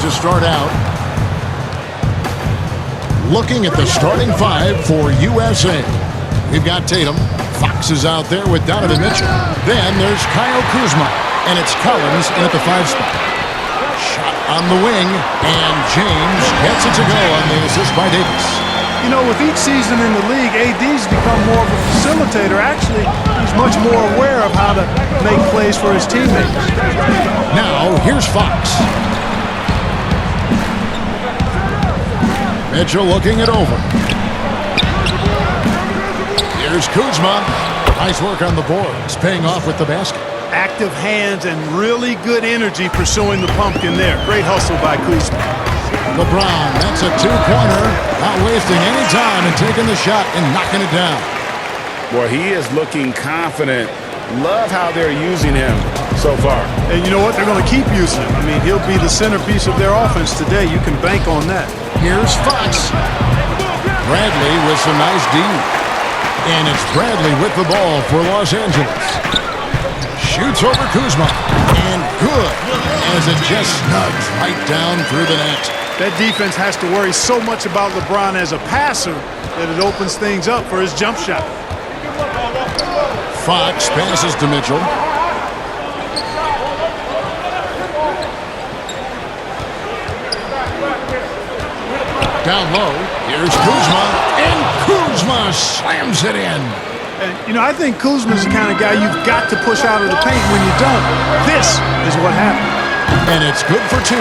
to start out. Looking at the starting five for USA. We've got Tatum. Fox is out there with Donovan Mitchell. Then there's Kyle Kuzma. And it's Collins in at the 5 spot. Shot on the wing. And James gets it to go on the assist by Davis. You know, with each season in the league, AD's become more of a facilitator. Actually, he's much more aware of how to make plays for his teammates. Now, here's Fox. Mitchell looking it over. Here's Kuzma. Nice work on the boards, paying off with the basket. Active hands and really good energy pursuing the pumpkin there. Great hustle by Kuzma. LeBron, that's a 2-pointer. Not wasting any time and taking the shot and knocking it down. Boy, he is looking confident. Love how they're using him so far. And you know what? They're going to keep using him. I mean, he'll be the centerpiece of their offense today. You can bank on that. Here's Fox. Bradley with some nice D. And it's Bradley with the ball for Los Angeles. Shoots over Kuzma. And good, as it just snugs right down through the net. That defense has to worry so much about LeBron as a passer that it opens things up for his jump shot. Fox passes to Mitchell. Down low, here's Kuzma, and Kuzma slams it in. And, you know, I think Kuzma's the kind of guy you've got to push out of the paint. When you don't, this is what happened. And it's good for 2.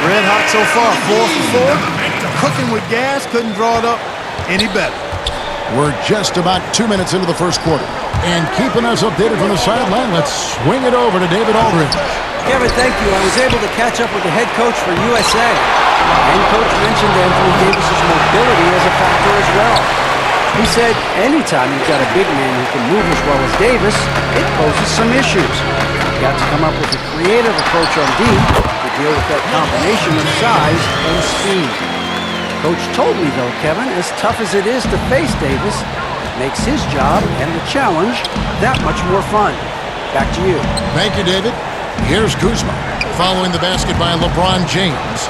Red hot so far, 4 for 4. Cooking with gas, couldn't draw it up any better. We're just about 2 minutes into the first quarter. And keeping us updated from the sideline, let's swing it over to David Aldridge. Kevin, thank you. I was able to catch up with the head coach for USA. And Coach mentioned Anthony Davis's mobility as a factor as well. He said anytime you've got a big man who can move as well as Davis, it poses some issues. You've got to come up with a creative approach on D to deal with that combination of size and speed. Coach told me, though, Kevin, as tough as it is to face Davis, makes his job and the challenge that much more fun. Back to you. Thank you, David. Here's Kuzma, following the basket by LeBron James.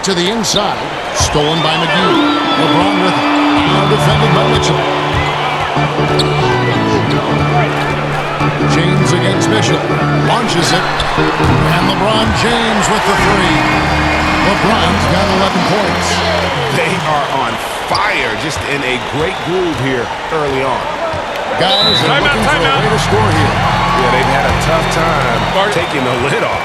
To the inside, stolen by McGee. LeBron with it. Now defended by Mitchell. James against Mitchell. Launches it. And LeBron James with the 3. LeBron's got 11 points. They are on fire, just in a great groove here early on. Guys are looking for a way to score here. Yeah, they've had a tough time taking the lid off.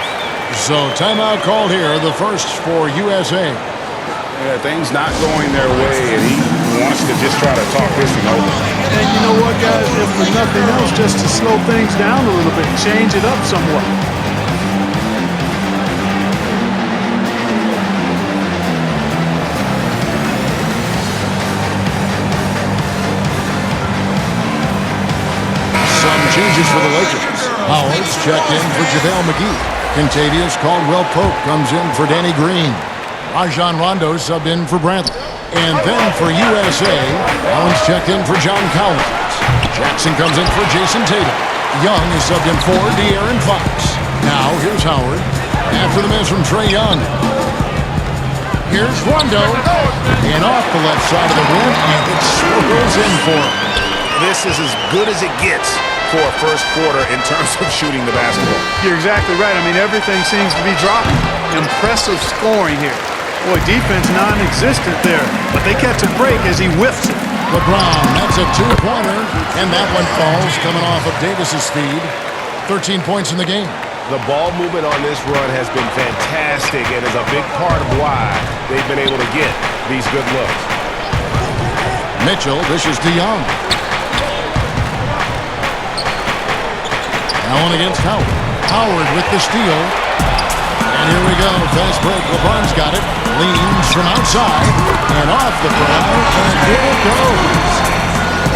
So timeout called here, the first for USA. Yeah, things not going their way, and he wants to just try to talk this thing over. And you know what, guys? If for nothing else, just to slow things down a little bit, change it up somewhat. Some changes for the Lakers. Howard's checked in for JaVale McGee. Contavious Caldwell-Pope comes in for Danny Green. Rajon Rondo subbed in for Bradley. And then for USA, Allen's checked in for John Collins. Jackson comes in for Jason Tatum. Young is subbed in for De'Aaron Fox. Now here's Howard. After the miss from Trae Young. Here's Rondo. And off the left side of the rim, and it swirls in for him. This is as good as it gets for a first quarter in terms of shooting the basketball. You're exactly right. I mean, everything seems to be dropping. Impressive scoring here. Boy, defense non-existent there, but they catch a break as he whiffs it. LeBron, that's a 2-pointer, and that one falls coming off of Davis's feed. 13 points in the game. The ball movement on this run has been fantastic and is a big part of why they've been able to get these good looks. Mitchell dishes to Young. Allen against Howard. Howard with the steal. And here we go. Fast break. LeBron's got it. Leans from outside. And off the foul. And here it goes.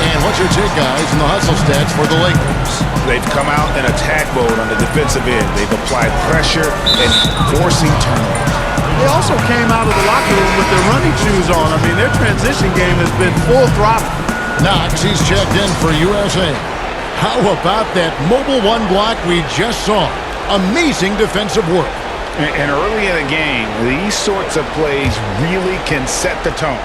And what's your take, guys, in the hustle stats for the Lakers? They've come out in attack mode on the defensive end. They've applied pressure and forcing turnovers. They also came out of the locker room with their running shoes on. I mean, their transition game has been full throttle. Knox, he's checked in for USA. How about that mobile one block we just saw? Amazing defensive work. And early in a game, these sorts of plays really can set the tone.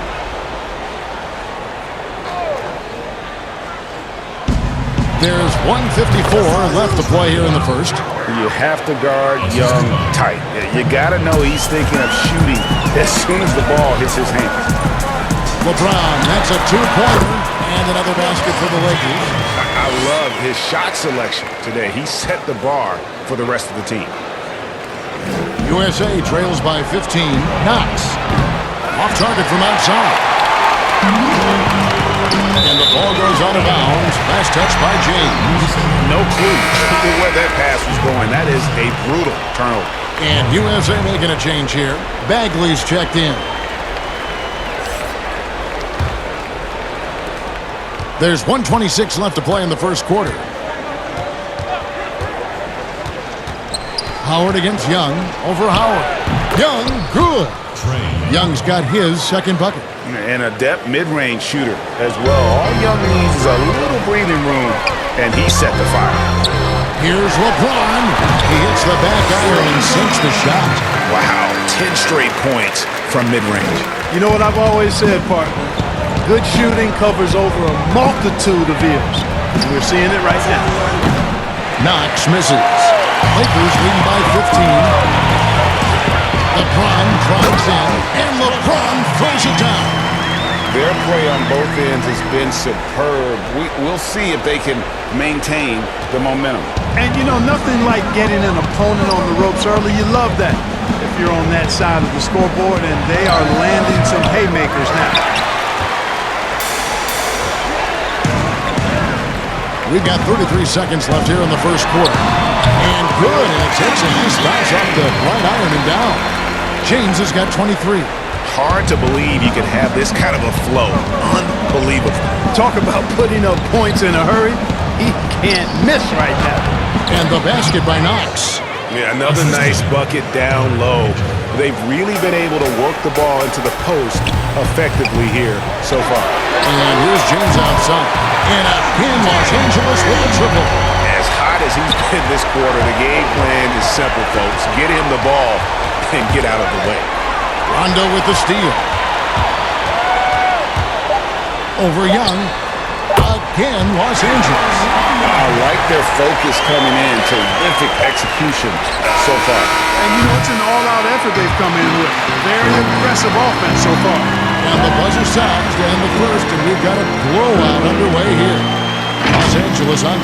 There's 1:54 left to play here in the first. You have to guard Young tight. You got to know he's thinking of shooting as soon as the ball hits his hands. LeBron, that's a two-pointer and another basket for the Lakers. I love his shot selection today. He set the bar for the rest of the team. USA trails by 15. Knox. Off target from outside. And the ball goes out of bounds. Last touch by James. No clue where that pass was going. That is a brutal turnover. And USA making a change here. Bagley's checked in. There's 1:26 left to play in the first quarter. Howard against Young. Over Howard. Young, good. Young's got his second bucket. And a depth mid-range shooter as well. All Young needs is a little breathing room, and he set the fire. Here's LeBron. He hits the back iron and sinks the shot. Wow, 10 straight points from mid-range. You know what I've always said, partner? Good shooting covers over a multitude of years. And we're seeing it right now. Knox misses. Lakers leading by 15. LeBron drives in, and LeBron throws it down. Their play on both ends has been superb. We'll see if they can maintain the momentum. And you know, nothing like getting an opponent on the ropes early. You love that if you're on that side of the scoreboard, and they are landing some haymakers now. We've got 33 seconds left here in the first quarter. And good, and it takes a nice bounce off the right iron and down. James has got 23. Hard to believe you could have this kind of a flow. Unbelievable. Talk about putting up points in a hurry. He can't miss right now. And the basket by Knox. Yeah, another nice bucket down low. They've really been able to work the ball into the post effectively here so far. And here's James outside. And again, Los Angeles with a triple. As hot as he's been this quarter, the game plan is simple, folks. Get him the ball and get out of the way. Rondo with the steal. Over Young. Again, Los Angeles. I like their focus coming in. Terrific execution so far. And you know, it's an all-out effort they've come in with. Very impressive offense so far. And the buzzer sounds to end the first, and we've got a blowout underway here. Los Angeles on